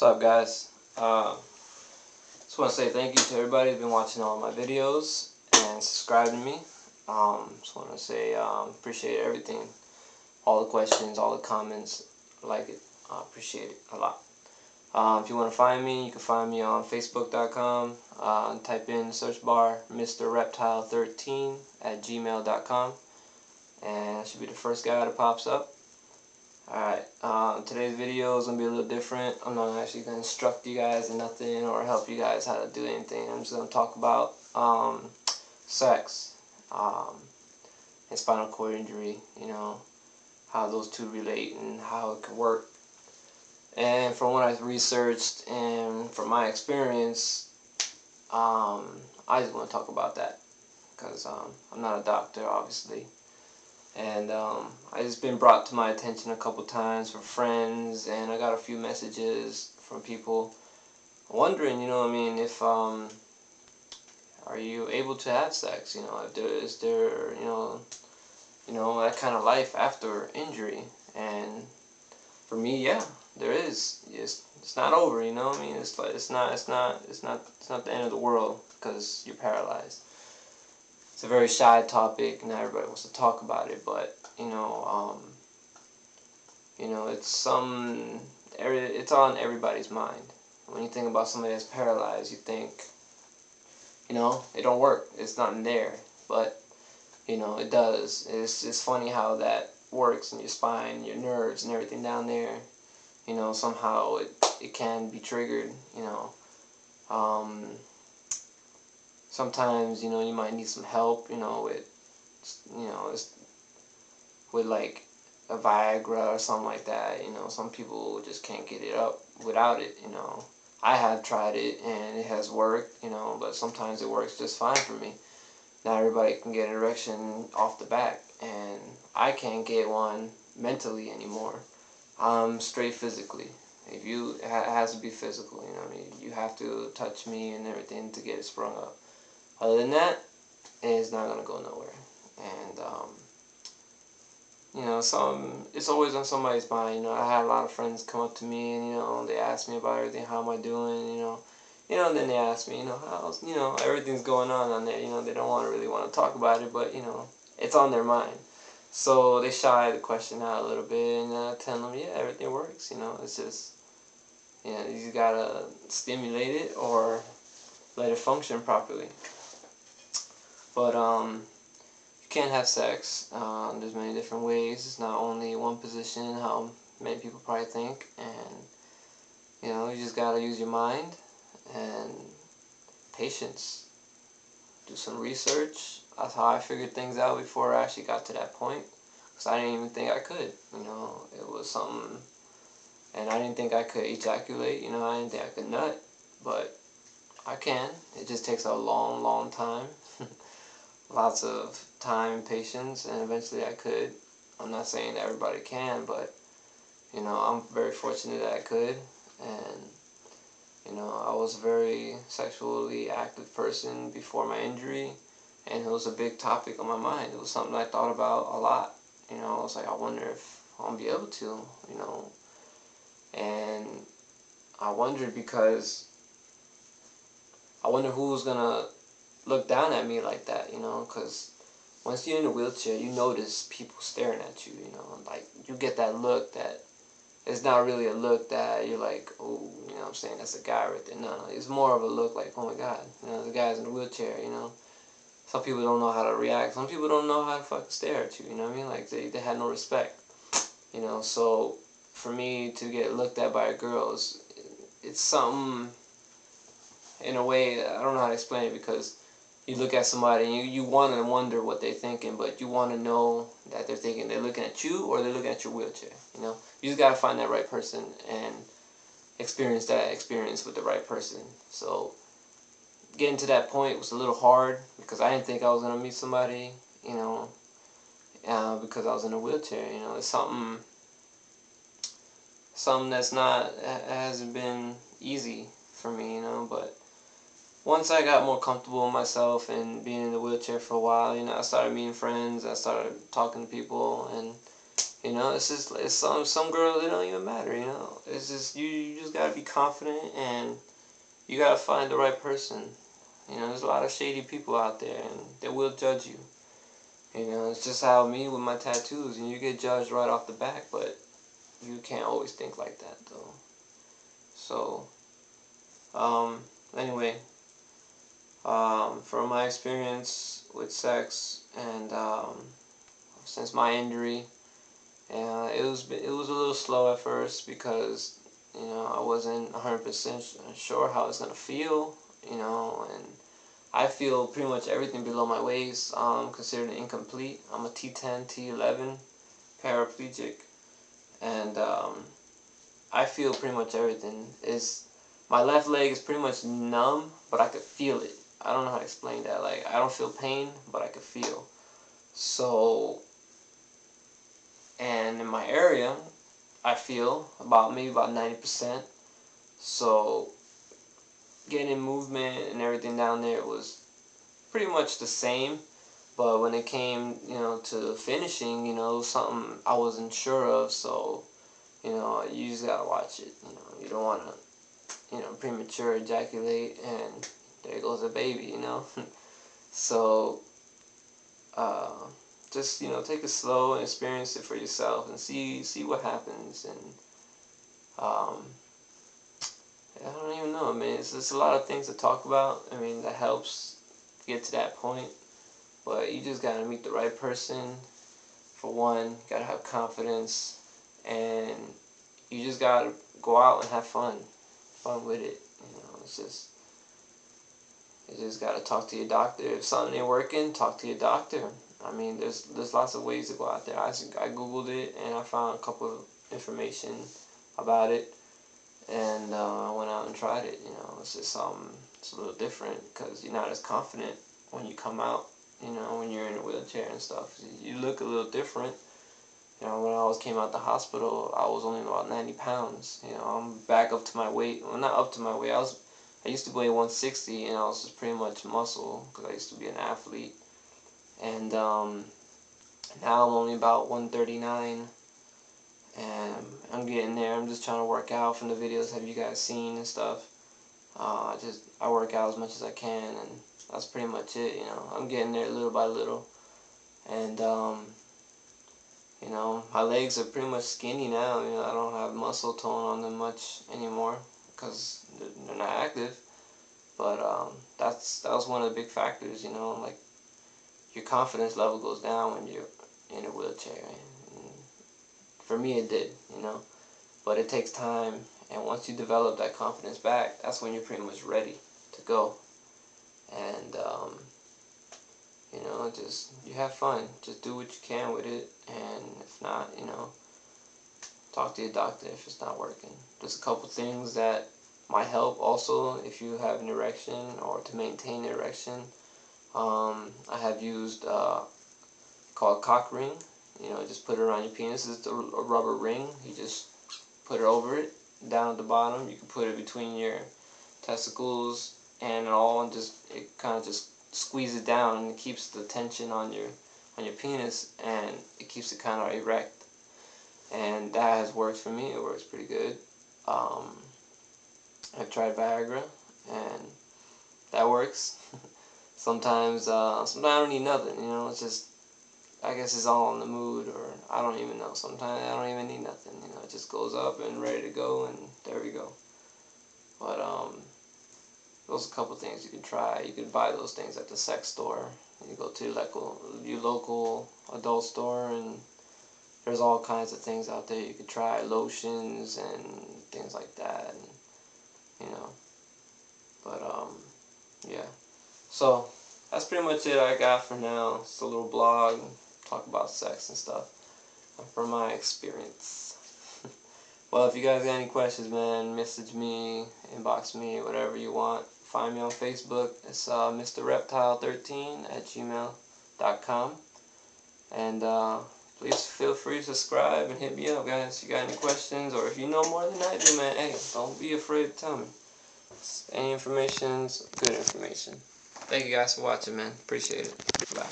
What's up, guys? Just want to say thank you to everybody who's been watching all my videos and subscribing to me. Just want to say appreciate everything, all the questions, all the comments. I like it. I appreciate it a lot. If you want to find me, you can find me on Facebook.com. Type in the search bar MrReptile13@gmail.com, and that should be the first guy that pops up. Alright, today's video is going to be a little different. I'm not actually going to instruct you guys in nothing or help you guys how to do anything. I'm just going to talk about sex and spinal cord injury, you know, how those two relate and how it can work. And from what I've researched and from my experience, I just want to talk about that because I'm not a doctor, obviously. And I just been brought to my attention a couple times from friends, and I got a few messages from people wondering, you know what I mean, if are you able to have sex, you know, if is there, you know that kind of life after injury. And for me, yeah, there is. It's not over, you know what I mean. It's not the end of the world because you're paralyzed. It's a very shy topic, and not everybody wants to talk about it. But it's on everybody's mind. When you think about somebody that's paralyzed, you think, it don't work. It's not in there, but it does. It's funny how that works in your spine, your nerves, and everything down there. Somehow it can be triggered. Sometimes, you might need some help, with like a Viagra or something like that. Some people just can't get it up without it, I have tried it and it has worked, but sometimes it works just fine for me. Not everybody can get an erection off the back, and I can't get one mentally anymore. I'm straight physically. If you, it has to be physical, you know what I mean? You have to touch me and everything to get it sprung up. Other than that, it's not going to go nowhere. And, it's always on somebody's mind. I had a lot of friends come up to me and, they ask me about everything, how am I doing, and then they ask me, how's, everything's going on there, they don't really want to talk about it, but, it's on their mind. So they shy the question out a little bit, and I tell them, yeah, everything works, it's just, you gotta stimulate it or let it function properly. But you can have sex. There's many different ways. It's not only one position, how many people probably think. And you just gotta use your mind and patience. Do some research. That's how I figured things out before I actually got to that point. Because I didn't even think I could. It was something. And I didn't think I could ejaculate. I didn't think I could nut. But I can. It just takes a long, long time. Lots of time and patience, and eventually I could. I'm not saying that everybody can, but I'm very fortunate that I could. And I was a very sexually active person before my injury, and it was a big topic on my mind. It was something I thought about a lot. I was like, I wonder if I'll be able to, and I wondered because I wonder who was gonna look down at me like that, because once you're in a wheelchair, you notice people staring at you, like, you get that look that, it's not really a look that you're like, oh, what I'm saying, that's a guy right there. No, it's more of a look like, oh my god, the guy's in a wheelchair, Some people don't know how to react, some people don't know how to fucking stare at you, you know what I mean, like, they had no respect, so, for me to get looked at by a girl, it's something, in a way, I don't know how to explain it, because you look at somebody and you want to wonder what they're thinking, but you want to know that they're looking at you or they're looking at your wheelchair, You just got to find that right person and experience that experience with the right person. So getting to that point was a little hard because I didn't think I was going to meet somebody, because I was in a wheelchair, It's something that's hasn't been easy for me, but once I got more comfortable with myself and being in the wheelchair for a while, I started meeting friends, I started talking to people, and, You know, it's some girls, they don't even matter. You know, it's just you just gotta be confident, and you gotta find the right person. You know, there's a lot of shady people out there, and they will judge you. You know, it's just how me with my tattoos, and you get judged right off the back, but you can't always think like that though. So, anyway, from my experience with sex, and since my injury, it was a little slow at first because I wasn't 100% sure how it's gonna feel, and I feel pretty much everything below my waist considered incomplete. I'm a T10, T11 paraplegic, and I feel pretty much everything. My left leg is pretty much numb, but I could feel it. I don't know how to explain that. Like, I don't feel pain, but I could feel. So, and in my area, I feel maybe about 90%. So, getting movement and everything down there was pretty much the same. But when it came, to finishing, it was something I wasn't sure of. So, you just gotta watch it. You don't want to, premature ejaculate, and there goes a baby. So, just take it slow and experience it for yourself, and see what happens. And I don't even know. I mean, it's just a lot of things to talk about. I mean, that helps get to that point. But you just gotta meet the right person. For one, you gotta have confidence, and you just gotta go out and have fun with it. You just gotta talk to your doctor. If something ain't working, talk to your doctor. I mean, there's lots of ways to go out there. I googled it, and I found a couple of information about it, and I went out and tried it. It's just it's a little different because you're not as confident when you come out. When you're in a wheelchair and stuff, you look a little different. When I came out the hospital, I was only about 90 pounds. I'm back up to my weight. Well, not up to my weight. I used to weigh 160, and I was just pretty much muscle because I used to be an athlete. And now I'm only about 139, and I'm getting there. I'm just trying to work out. From the videos have you guys seen and stuff. I work out as much as I can, and that's pretty much it. I'm getting there little by little, and my legs are pretty much skinny now. I don't have muscle tone on them much anymore because they're not active. But that was one of the big factors. Like, your confidence level goes down when you're in a wheelchair. And for me, it did. But it takes time, and once you develop that confidence back, that's when you're pretty much ready to go. And just you have fun. Just do what you can with it, and if not, talk to your doctor if it's not working. There's a couple things that might help also if you have an erection or to maintain an erection. I have used called cock ring. Just put it around your penis. It's a rubber ring. You just put it over it, down at the bottom. You can put it between your testicles and all, and it kind of just squeeze it down, and it keeps the tension on your penis, and it keeps it kind of erect. And that has worked for me. It works pretty good. I've tried Viagra, and that works. Sometimes I don't need nothing. It's just, I guess it's all on the mood, or I don't even know. Sometimes I don't even need nothing. It just goes up and ready to go, and there we go. But those are a couple things you can try. You can buy those things at the sex store. You go to your local adult store, and there's all kinds of things out there you could try, lotions and things like that. And, but yeah. So that's pretty much it I got for now. It's a little blog, talk about sex and stuff from my experience. Well, if you guys got any questions, man, message me, inbox me, whatever you want. Find me on Facebook. It's mrreptile13@gmail.com. And please feel free to subscribe and hit me up, guys. If you got any questions, or if you know more than I do, man, hey, don't be afraid to tell me. Any information's good information. Thank you guys for watching, man. Appreciate it. Bye.